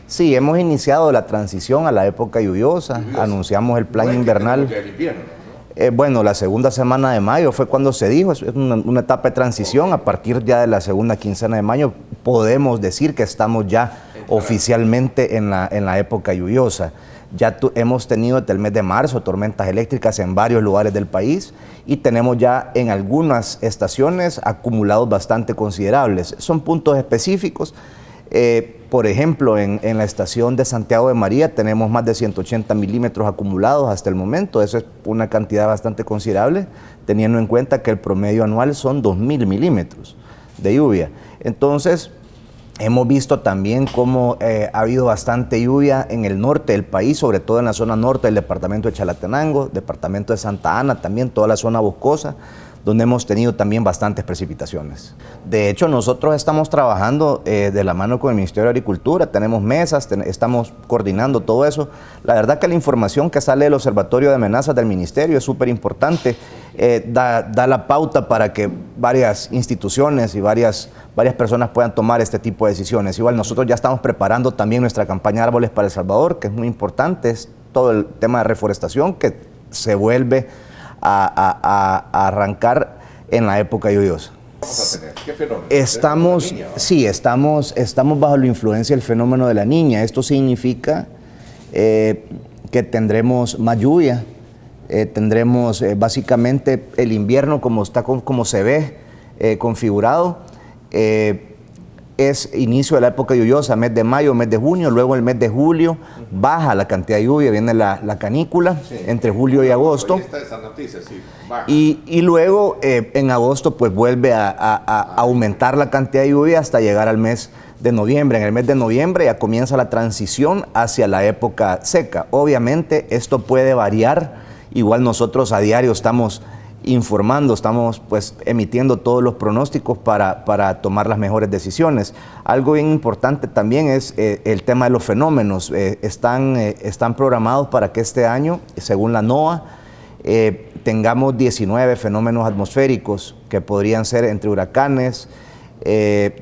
Sí, hemos iniciado la transición a la época lluviosa, anunciamos el plan invernal. Bueno, la segunda semana de mayo fue cuando se dijo, es una etapa de transición. A partir ya de la segunda quincena de mayo podemos decir que estamos ya oficialmente en la época lluviosa. Ya hemos tenido desde el mes de marzo tormentas eléctricas en varios lugares del país y tenemos ya en algunas estaciones acumulados bastante considerables. Son puntos específicos. Por ejemplo, en la estación de Santiago de María tenemos más de 180 milímetros acumulados hasta el momento. Eso es una cantidad bastante considerable, teniendo en cuenta que el promedio anual son 2.000 milímetros de lluvia. Entonces, hemos visto también cómo ha habido bastante lluvia en el norte del país, sobre todo en la zona norte del departamento de Chalatenango, departamento de Santa Ana, también toda la zona boscosa, donde hemos tenido también bastantes precipitaciones. De hecho, nosotros estamos trabajando de la mano con el Ministerio de Agricultura, tenemos mesas, estamos coordinando todo eso. La verdad que la información que sale del Observatorio de Amenazas del Ministerio es súper importante, da la pauta para que varias instituciones y varias personas puedan tomar este tipo de decisiones. Igual nosotros ya estamos preparando también nuestra campaña de Árboles para El Salvador, que es muy importante, es todo el tema de reforestación que se vuelve a arrancar en la época lluviosa. ¿Vamos a tener qué fenómeno? Estamos bajo la influencia del fenómeno de la Niña. Esto significa que tendremos más lluvia, tendremos básicamente el invierno como se ve configurado. Es inicio de la época lluviosa, mes de mayo, mes de junio, luego el mes de julio baja la cantidad de lluvia, viene la canícula entre julio y agosto. Está esa noticia, sí, baja. Y luego en agosto pues vuelve a aumentar la cantidad de lluvia hasta llegar al mes de noviembre. En el mes de noviembre ya comienza la transición hacia la época seca. Obviamente esto puede variar, igual nosotros a diario estamos informando, estamos pues emitiendo todos los pronósticos para tomar las mejores decisiones. Algo bien importante también es el tema de los fenómenos. Están programados para que este año, según la NOAA, tengamos 19 fenómenos atmosféricos que podrían ser entre huracanes,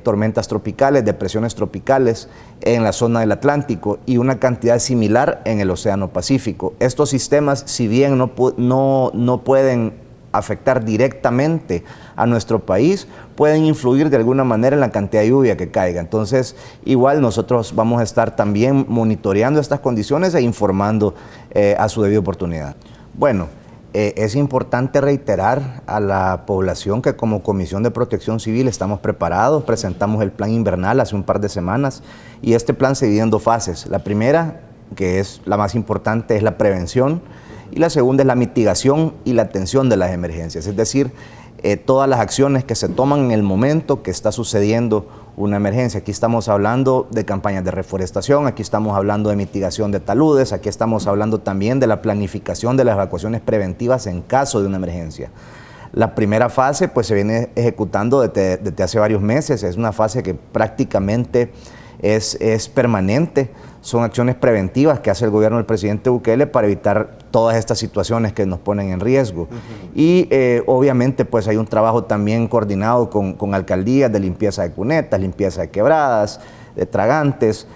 tormentas tropicales, depresiones tropicales en la zona del Atlántico y una cantidad similar en el Océano Pacífico. Estos sistemas, si bien no pueden afectar directamente a nuestro país, pueden influir de alguna manera en la cantidad de lluvia que caiga. Entonces, igual nosotros vamos a estar también monitoreando estas condiciones e informando a su debida oportunidad. Bueno, es importante reiterar a la población que como Comisión de Protección Civil estamos preparados, presentamos el plan invernal hace un par de semanas y este plan se divide en dos fases. La primera, que es la más importante, es la prevención, y la segunda es la mitigación y la atención de las emergencias, es decir, todas las acciones que se toman en el momento que está sucediendo una emergencia. Aquí estamos hablando de campañas de reforestación, aquí estamos hablando de mitigación de taludes, aquí estamos hablando también de la planificación de las evacuaciones preventivas en caso de una emergencia. La primera fase pues se viene ejecutando desde hace varios meses, es una fase que prácticamente es permanente. Son acciones preventivas que hace el gobierno del presidente Bukele para evitar todas estas situaciones que nos ponen en riesgo. Y obviamente pues hay un trabajo también coordinado con alcaldías de limpieza de cunetas, limpieza de quebradas, de tragantes,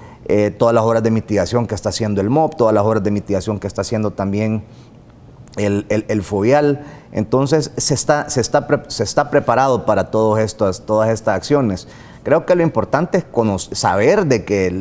todas las obras de mitigación que está haciendo el MOP, todas las obras de mitigación que está haciendo también el FOVIAL. Entonces se está preparado para todas estas acciones. Creo que lo importante es saber de que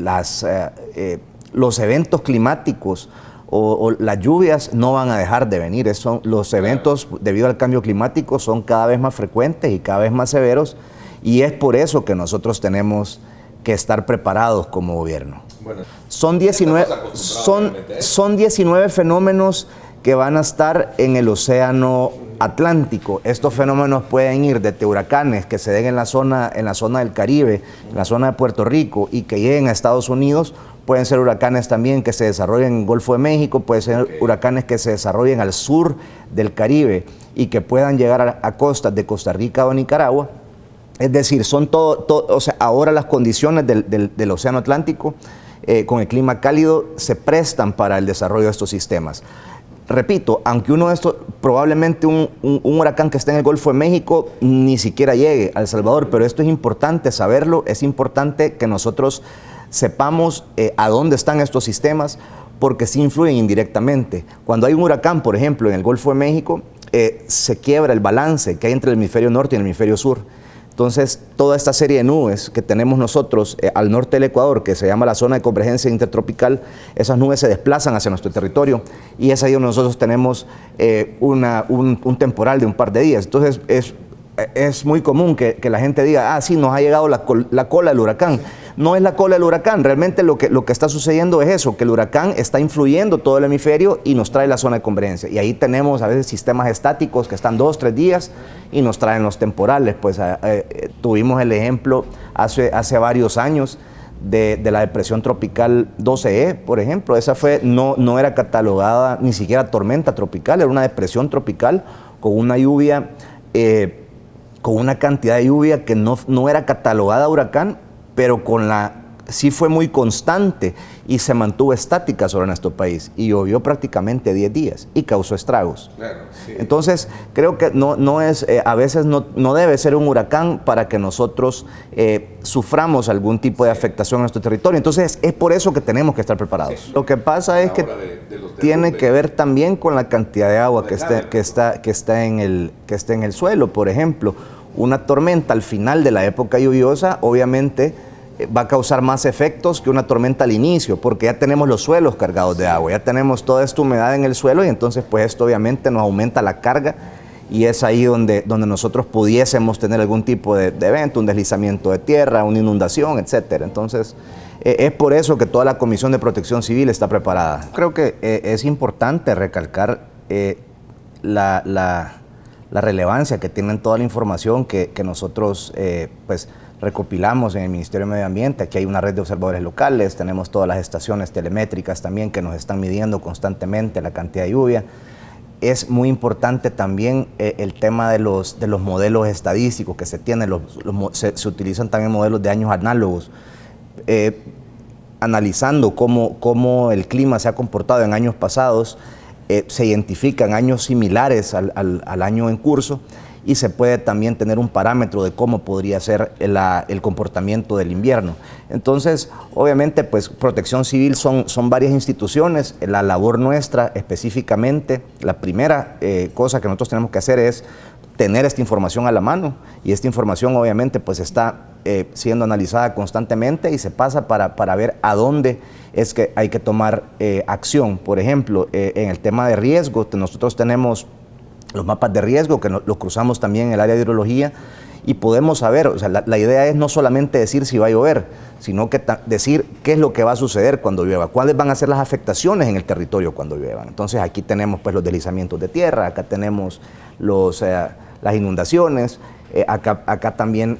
los eventos climáticos o las lluvias no van a dejar de venir. Los eventos debido al cambio climático son cada vez más frecuentes y cada vez más severos y es por eso que nosotros tenemos que estar preparados como gobierno. Bueno, son 19 fenómenos que van a estar en el Océano Atlántico. Estos fenómenos pueden ir desde huracanes que se den en la zona del Caribe, en la zona de Puerto Rico y que lleguen a Estados Unidos. Pueden ser huracanes también que se desarrollen en el Golfo de México, pueden ser huracanes que se desarrollen al sur del Caribe y que puedan llegar a costas de Costa Rica o Nicaragua. Es decir, son o sea, ahora las condiciones del Océano Atlántico con el clima cálido se prestan para el desarrollo de estos sistemas. Repito, aunque uno de estos, probablemente un huracán que esté en el Golfo de México ni siquiera llegue a El Salvador, pero esto es importante saberlo, es importante que nosotros sepamos a dónde están estos sistemas, porque sí influyen indirectamente. Cuando hay un huracán, por ejemplo, en el Golfo de México, se quiebra el balance que hay entre el hemisferio norte y el hemisferio sur. Entonces, toda esta serie de nubes que tenemos nosotros al norte del Ecuador, que se llama la zona de convergencia intertropical, esas nubes se desplazan hacia nuestro territorio y es ahí donde nosotros tenemos un temporal de un par de días. Entonces, es muy común que la gente diga, sí, nos ha llegado la cola del huracán. No es la cola del huracán, realmente lo que está sucediendo es eso, que el huracán está influyendo todo el hemisferio y nos trae la zona de convergencia. Y ahí tenemos a veces sistemas estáticos que están 2 o 3 días y nos traen los temporales. Pues tuvimos el ejemplo hace varios años de la depresión tropical 12E, por ejemplo. Esa no era catalogada ni siquiera tormenta tropical, era una depresión tropical con una lluvia, con una cantidad de lluvia que no era catalogada huracán, pero sí fue muy constante y se mantuvo estática sobre nuestro país y llovió prácticamente 10 días y causó estragos. Claro, sí. Entonces, creo que a veces no debe ser un huracán para que nosotros suframos algún tipo de afectación a nuestro territorio. Entonces, es por eso que tenemos que estar preparados. Sí. Lo que pasa es que tiene que ver también con la cantidad de agua que está en el suelo. Por ejemplo, una tormenta al final de la época lluviosa, obviamente, va a causar más efectos que una tormenta al inicio, porque ya tenemos los suelos cargados de agua, ya tenemos toda esta humedad en el suelo y entonces pues esto obviamente nos aumenta la carga y es ahí donde nosotros pudiésemos tener algún tipo de evento, un deslizamiento de tierra, una inundación, etcétera. Entonces, es por eso que toda la Comisión de Protección Civil está preparada. Creo que es importante recalcar la relevancia que tienen toda la información que nosotros pues recopilamos en el Ministerio de Medio Ambiente. Aquí hay una red de observadores locales, tenemos todas las estaciones telemétricas también que nos están midiendo constantemente la cantidad de lluvia. Es muy importante también el tema de los modelos estadísticos que se tienen, se utilizan también modelos de años análogos, analizando cómo el clima se ha comportado en años pasados. Se identifican años similares al año en curso y se puede también tener un parámetro de cómo podría ser el comportamiento del invierno. Entonces, obviamente, pues Protección Civil son varias instituciones. La labor nuestra específicamente, la primera cosa que nosotros tenemos que hacer es tener esta información a la mano y esta información obviamente pues está siendo analizada constantemente y se pasa para ver a dónde es que hay que tomar acción. Por ejemplo, en el tema de riesgo, nosotros tenemos los mapas de riesgo que los cruzamos también en el área de hidrología y podemos saber, o sea, la idea es no solamente decir si va a llover, sino que decir qué es lo que va a suceder cuando llueva, cuáles van a ser las afectaciones en el territorio cuando lluevan. Entonces aquí tenemos pues los deslizamientos de tierra, acá tenemos las inundaciones, acá también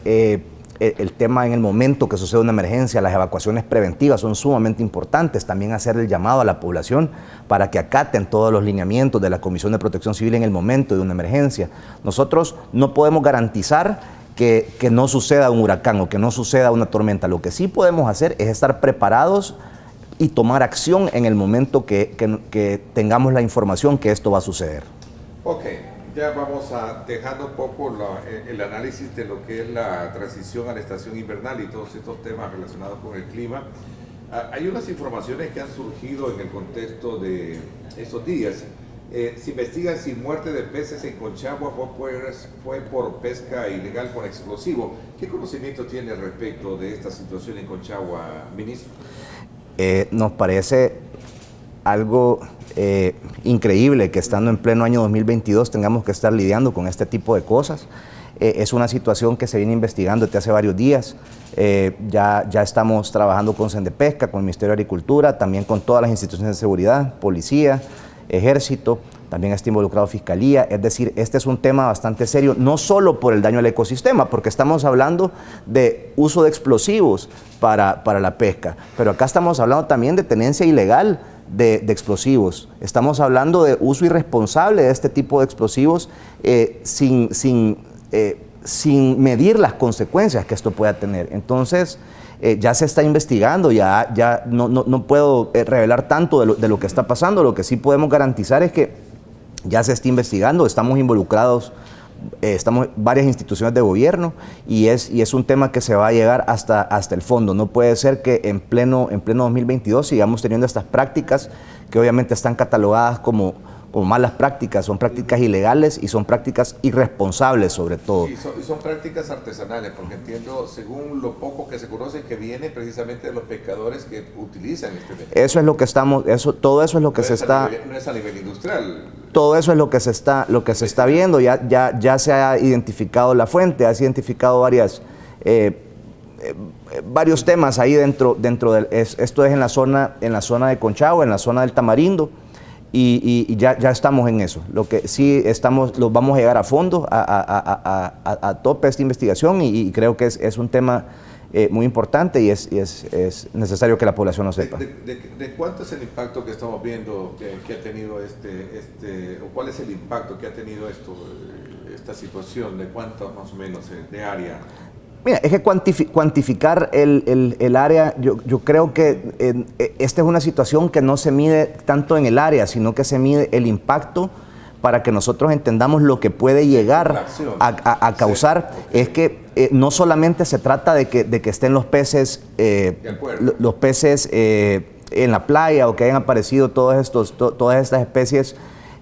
el tema en el momento que sucede una emergencia, las evacuaciones preventivas son sumamente importantes, también hacer el llamado a la población para que acaten todos los lineamientos de la Comisión de Protección Civil en el momento de una emergencia. Nosotros no podemos garantizar que no suceda un huracán o que no suceda una tormenta. Lo que sí podemos hacer es estar preparados y tomar acción en el momento que tengamos la información que esto va a suceder. Ok. Ya vamos dejando un poco el análisis de lo que es la transición a la estación invernal y todos estos temas relacionados con el clima. Hay unas informaciones que han surgido en el contexto de estos días. Se investiga si muerte de peces en Conchagua fue por pesca ilegal con explosivo. ¿Qué conocimiento tiene respecto de esta situación en Conchagua, ministro? Nos parece algo increíble que estando en pleno año 2022 tengamos que estar lidiando con este tipo de cosas. Es una situación que se viene investigando desde hace varios días. Ya estamos trabajando con Sendepesca, con el Ministerio de Agricultura, también con todas las instituciones de seguridad, policía, ejército, también está involucrado Fiscalía. Es decir, este es un tema bastante serio, no solo por el daño al ecosistema, porque estamos hablando de uso de explosivos para la pesca, pero acá estamos hablando también de tenencia ilegal de explosivos. Estamos hablando de uso irresponsable de este tipo de explosivos sin medir las consecuencias que esto pueda tener. Entonces, ya se está investigando, ya no puedo revelar tanto de lo que está pasando. Lo que sí podemos garantizar es que ya se está investigando, estamos involucrados estamos varias instituciones de gobierno y es un tema que se va a llegar hasta el fondo. No puede ser que en pleno 2022 sigamos teniendo estas prácticas que obviamente están catalogadas como malas prácticas, son prácticas ilegales y son prácticas irresponsables sobre todo. Y son prácticas artesanales, porque entiendo, según lo poco que se conoce, que viene precisamente de los pescadores que utilizan este método. Eso es lo que todo eso es lo que se está... No es a nivel industrial. Todo eso es lo que se está viendo, ya se ha identificado la fuente, has identificado varios temas ahí dentro del... Esto es en la zona de Conchagua, en la zona del Tamarindo, y ya estamos en eso. Lo que sí lo vamos a llegar a fondo, a tope esta investigación, y creo que es un tema muy importante y es necesario que la población lo sepa. ¿De cuánto es el impacto que estamos viendo que ha tenido o cuál es el impacto que ha tenido esta situación? ¿De cuánto más o menos de área? Mira, es que cuantificar el área, yo creo que esta es una situación que no se mide tanto en el área, sino que se mide el impacto para que nosotros entendamos lo que puede llegar a causar. Okay. Es que no solamente se trata de que estén los peces, en la playa o que hayan aparecido todas estas especies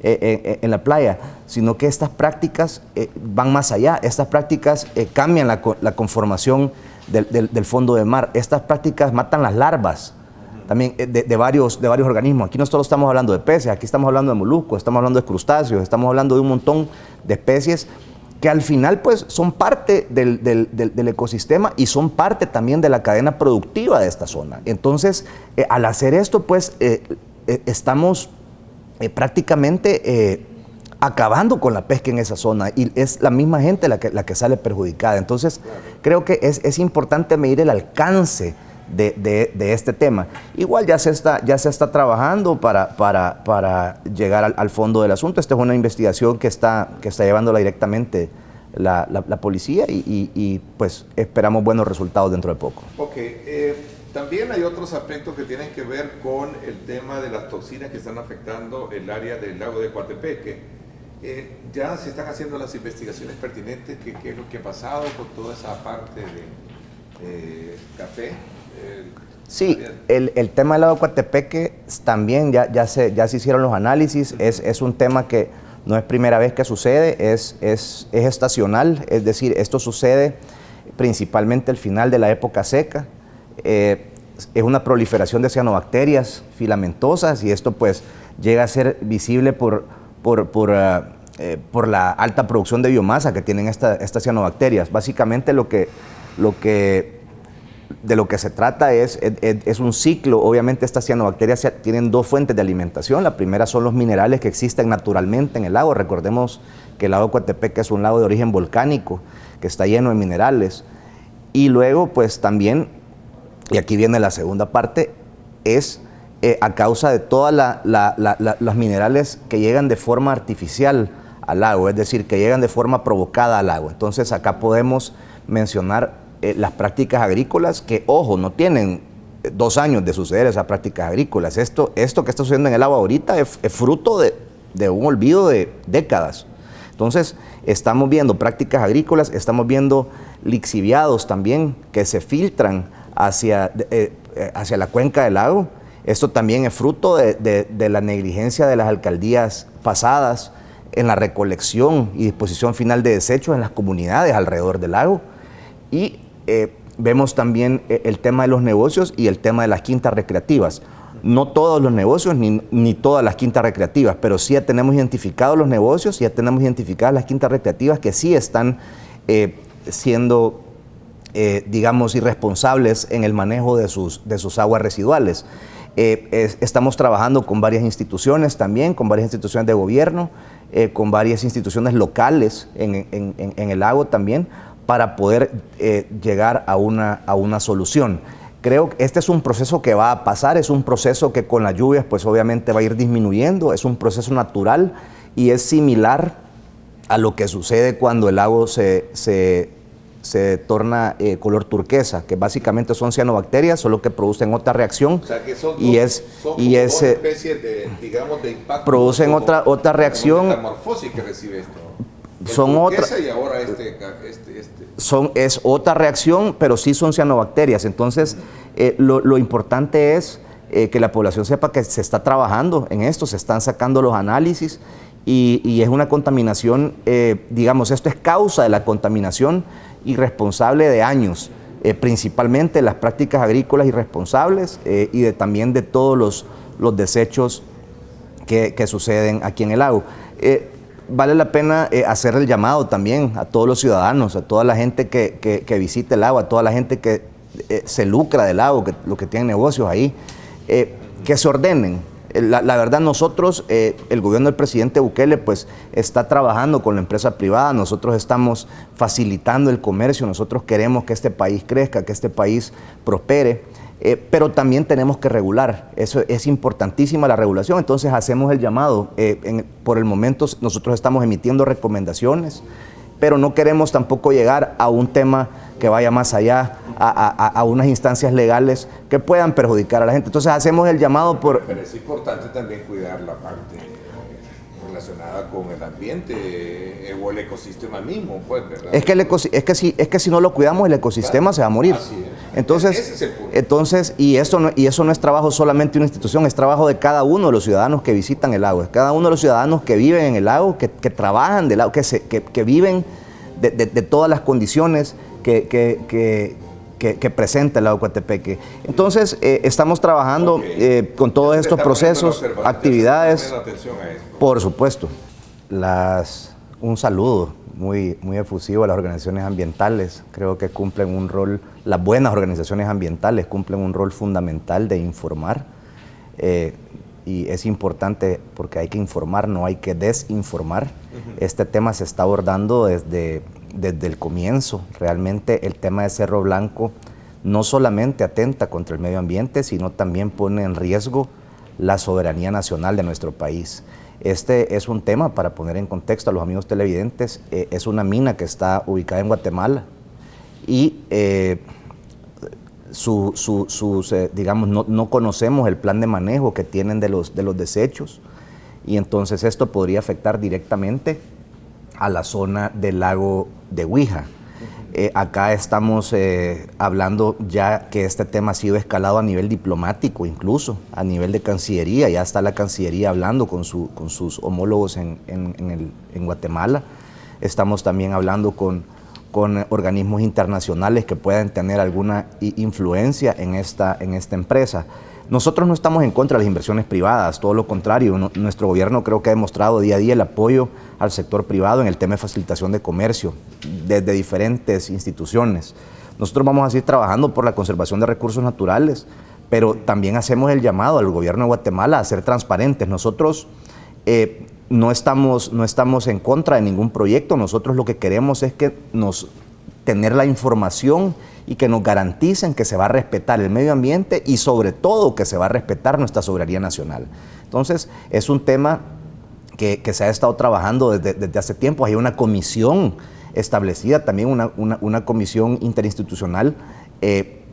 en la playa, sino que estas prácticas van más allá. Estas prácticas cambian la conformación del fondo de mar. Estas prácticas matan las larvas también de varios organismos. Aquí no solo estamos hablando de peces, aquí estamos hablando de moluscos, estamos hablando de crustáceos, estamos hablando de un montón de especies que al final pues son parte del ecosistema y son parte también de la cadena productiva de esta zona. Entonces, al hacer esto pues estamos prácticamente acabando con la pesca en esa zona y es la misma gente la que sale perjudicada. Entonces, creo que es importante medir el alcance de este tema. Igual ya se está trabajando para llegar al fondo del asunto. Esta es una investigación que está llevándola directamente la policía y pues esperamos buenos resultados dentro de poco. Ok, también hay otros aspectos que tienen que ver con el tema de las toxinas que están afectando el área del lago de Coatepeque. Ya se están haciendo las investigaciones pertinentes, qué es lo que ha pasado con toda esa parte de café. Sí, el tema del lago de Coatepeque también ya se hicieron los análisis. Es un tema que no es primera vez que sucede, es estacional, es decir, esto sucede principalmente al final de la época seca. Es una proliferación de cianobacterias filamentosas y esto pues llega a ser visible por la alta producción de biomasa que tienen estas cianobacterias. Básicamente de lo que se trata es un ciclo. Obviamente estas cianobacterias tienen dos fuentes de alimentación. La primera son los minerales que existen naturalmente en el lago. Recordemos que el lago de Coatepeque es un lago de origen volcánico que está lleno de minerales. Y luego pues también, y aquí viene la segunda parte, es a causa de todas los minerales que llegan de forma artificial al lago, es decir, que llegan de forma provocada al lago. Entonces acá podemos mencionar las prácticas agrícolas que, ojo, no tienen 2 años de suceder esas prácticas agrícolas. Esto que está sucediendo en el agua ahorita es fruto de un olvido de décadas. Entonces, estamos viendo prácticas agrícolas, estamos viendo lixiviados también que se filtran hacia la cuenca del lago. Esto también es fruto de la negligencia de las alcaldías pasadas en la recolección y disposición final de desechos en las comunidades alrededor del lago. Y vemos también el tema de los negocios y el tema de las quintas recreativas. No todos los negocios ni todas las quintas recreativas, pero sí ya tenemos identificados los negocios, ya tenemos identificadas las quintas recreativas que sí están siendo, digamos, irresponsables en el manejo de sus aguas residuales. Estamos trabajando con varias instituciones también, con varias instituciones de gobierno, con varias instituciones locales en el lago también, para poder llegar a una solución. Creo que este es un proceso que va a pasar, es un proceso que con las lluvias pues obviamente va a ir disminuyendo, es un proceso natural y es similar a lo que sucede cuando el lago se torna color turquesa, que básicamente son cianobacterias, solo que producen otra reacción. O sea, que son dos especies de, digamos, de impacto. Producen otra reacción. La metamorfosis que recibe esto. son otra... Y ahora es otra reacción, pero sí son cianobacterias. Entonces, lo importante es que la población sepa que se está trabajando en esto, se están sacando los análisis y es una contaminación, digamos, esto es causa de la contaminación irresponsable de años, principalmente las prácticas agrícolas irresponsables y también de todos los desechos que suceden aquí en el lago. Vale la pena hacer el llamado también a todos los ciudadanos, a toda la gente que visita el lago, a toda la gente que se lucra del lago, los que tienen negocios ahí, que se ordenen. La verdad, nosotros, el gobierno del presidente Bukele, pues está trabajando con la empresa privada, nosotros estamos facilitando el comercio, nosotros queremos que este país crezca, que este país prospere. Pero también tenemos que regular, eso es importantísima la regulación, entonces hacemos el llamado, por el momento nosotros estamos emitiendo recomendaciones, pero no queremos tampoco llegar a un tema que vaya más allá, a unas instancias legales que puedan perjudicar a la gente, entonces hacemos el llamado por... Pero es importante también cuidar la parte relacionada con el ambiente o el ecosistema mismo, pues, ¿verdad? Es que si no lo cuidamos, el ecosistema se va a morir. Así es. Entonces, ese es el punto. Entonces, y eso no es trabajo solamente de una institución, es trabajo de cada uno de los ciudadanos que visitan el lago, es cada uno de los ciudadanos que viven en el lago, que trabajan del lago, que viven de todas las condiciones que presenta el lago Coatepeque. Entonces, estamos trabajando con todos estos procesos, actividades. Por supuesto. Un saludo muy efusivo a las organizaciones ambientales. Creo que cumplen un rol, las buenas organizaciones ambientales cumplen un rol fundamental de informar. Y es importante porque hay que informar, no hay que desinformar. Este tema se está abordando desde el comienzo. Realmente el tema de Cerro Blanco no solamente atenta contra el medio ambiente, sino también pone en riesgo la soberanía nacional de nuestro país. Este es un tema, para poner en contexto a los amigos televidentes, es una mina que está ubicada en Guatemala y digamos, no conocemos el plan de manejo que tienen de los desechos y entonces esto podría afectar directamente a la zona del lago de Huija. Acá estamos hablando ya que este tema ha sido escalado a nivel diplomático, incluso a nivel de Cancillería. Ya está la Cancillería hablando con sus homólogos en Guatemala. Estamos también hablando con organismos internacionales que puedan tener alguna influencia en esta empresa. Nosotros no estamos en contra de las inversiones privadas, todo lo contrario. Nuestro gobierno creo que ha demostrado día a día el apoyo al sector privado en el tema de facilitación de comercio desde diferentes instituciones. Nosotros vamos a seguir trabajando por la conservación de recursos naturales, pero también hacemos el llamado al gobierno de Guatemala a ser transparentes. Nosotros no estamos en contra de ningún proyecto, nosotros lo que queremos es que tener la información y que nos garanticen que se va a respetar el medio ambiente y sobre todo que se va a respetar nuestra soberanía nacional. Entonces, es un tema que se ha estado trabajando desde hace tiempo. Hay una comisión establecida, también una comisión interinstitucional que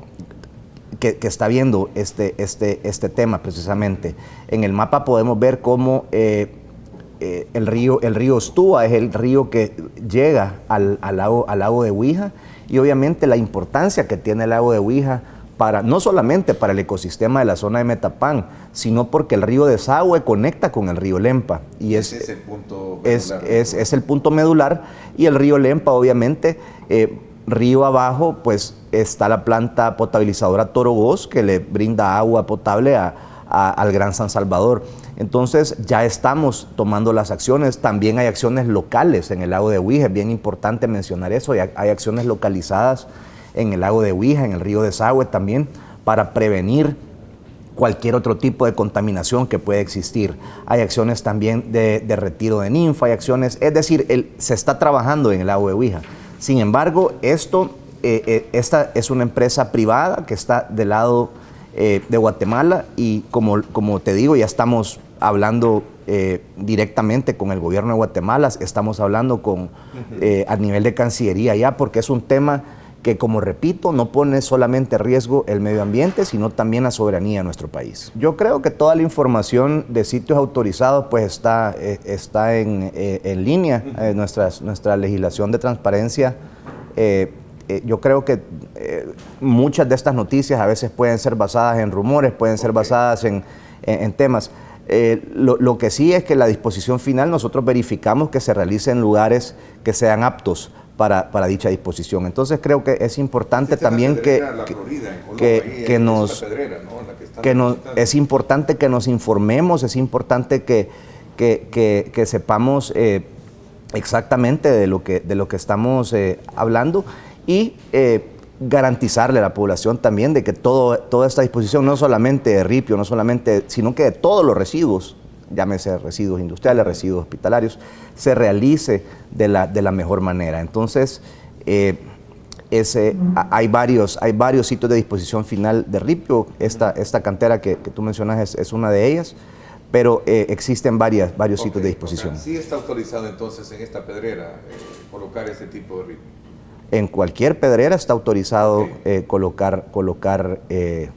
está viendo este tema precisamente. En el mapa podemos ver cómo el río Ostúa es el río que llega al lago de Huija y obviamente la importancia que tiene el lago de Huija no solamente para el ecosistema de la zona de Metapán, sino porque el río Desagüe conecta con el río Lempa. Y ese es el punto medular. Es el punto medular y el río Lempa obviamente, río abajo pues está la planta potabilizadora Torogós que le brinda agua potable al Gran San Salvador. Entonces ya estamos tomando las acciones, también hay acciones locales en el lago de Huija, es bien importante mencionar eso, hay acciones localizadas en el lago de Huija, en el río Desagüe también, para prevenir cualquier otro tipo de contaminación que pueda existir. Hay acciones también de retiro de ninfa, hay acciones, es decir, se está trabajando en el lago de Huija. Sin embargo, esta es una empresa privada que está del lado de Guatemala y como te digo, ya estamos hablando directamente con el gobierno de Guatemala, estamos hablando a nivel de Cancillería ya, porque es un tema que, como repito, no pone solamente en riesgo el medio ambiente, sino también la soberanía de nuestro país. Yo creo que toda la información de sitios autorizados pues está en línea. Nuestra legislación de transparencia, yo creo que muchas de estas noticias a veces pueden ser basadas en rumores, pueden ser basadas en temas. Lo que sí es que la disposición final nosotros verificamos que se realice en lugares que sean aptos para dicha disposición. Entonces creo que es importante también es importante que nos informemos, es importante que sepamos exactamente de lo que estamos hablando y garantizarle a la población también de que toda esta disposición, no solamente de ripio, sino que de todos los residuos, llámese residuos industriales, residuos hospitalarios, se realice de la mejor manera. Entonces, hay varios sitios de disposición final de ripio. Esta cantera que tú mencionas es una de ellas, pero existen varios sitios de disposición. ¿Sí está autorizado entonces en esta pedrera colocar ese tipo de ripio? En cualquier pedrera está autorizado colocar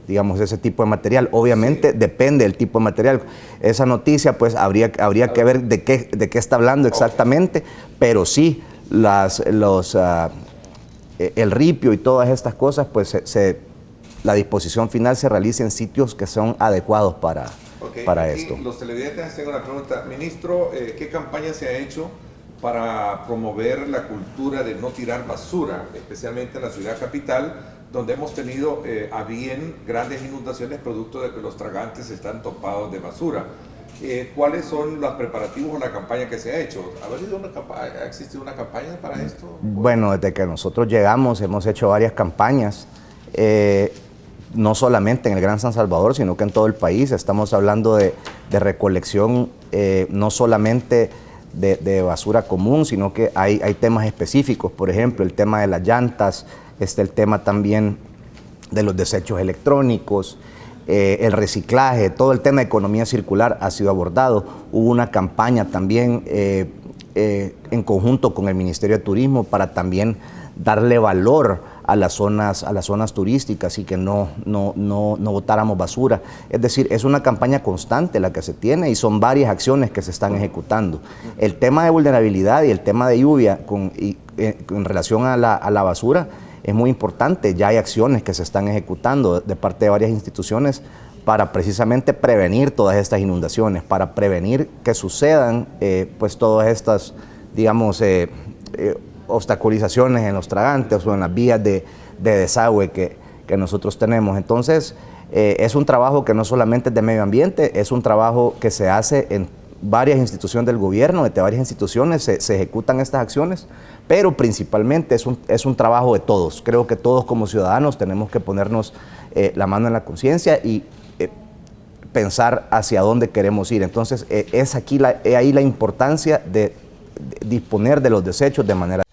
digamos, ese tipo de material. Obviamente depende del tipo de material. Esa noticia, pues, habría que ver de qué está hablando exactamente, pero sí, el ripio y todas estas cosas, pues, la disposición final se realiza en sitios que son adecuados para esto. Los televidentes hacen una pregunta. Ministro, ¿qué campaña se ha hecho para promover la cultura de no tirar basura, especialmente en la ciudad capital, donde hemos tenido a bien grandes inundaciones producto de que los tragantes están topados de basura? ¿Cuáles son los preparativos o la campaña que se ha hecho? ¿Ha existido una campaña para esto? Bueno, desde que nosotros llegamos hemos hecho varias campañas, no solamente en el Gran San Salvador, sino que en todo el país. Estamos hablando de recolección, no solamente de basura común, sino que hay temas específicos. Por ejemplo, el tema de las llantas, el tema también de los desechos electrónicos, el reciclaje, todo el tema de economía circular ha sido abordado. Hubo una campaña también en conjunto con el Ministerio de Turismo para también darle valor a las zonas turísticas y que no botáramos basura. Es decir, es una campaña constante la que se tiene y son varias acciones que se están ejecutando. El tema de vulnerabilidad y el tema de lluvia en relación a la basura es muy importante. Ya hay acciones que se están ejecutando de parte de varias instituciones para precisamente prevenir todas estas inundaciones, para prevenir que sucedan pues todas estas, digamos, obstaculizaciones en los tragantes o en las vías de desagüe que nosotros tenemos. Entonces, es un trabajo que no solamente es de medio ambiente, es un trabajo que se hace en varias instituciones del gobierno, desde varias instituciones se ejecutan estas acciones, pero principalmente es un trabajo de todos. Creo que todos como ciudadanos tenemos que ponernos la mano en la conciencia y pensar hacia dónde queremos ir. Entonces, es ahí la importancia de disponer de los desechos de manera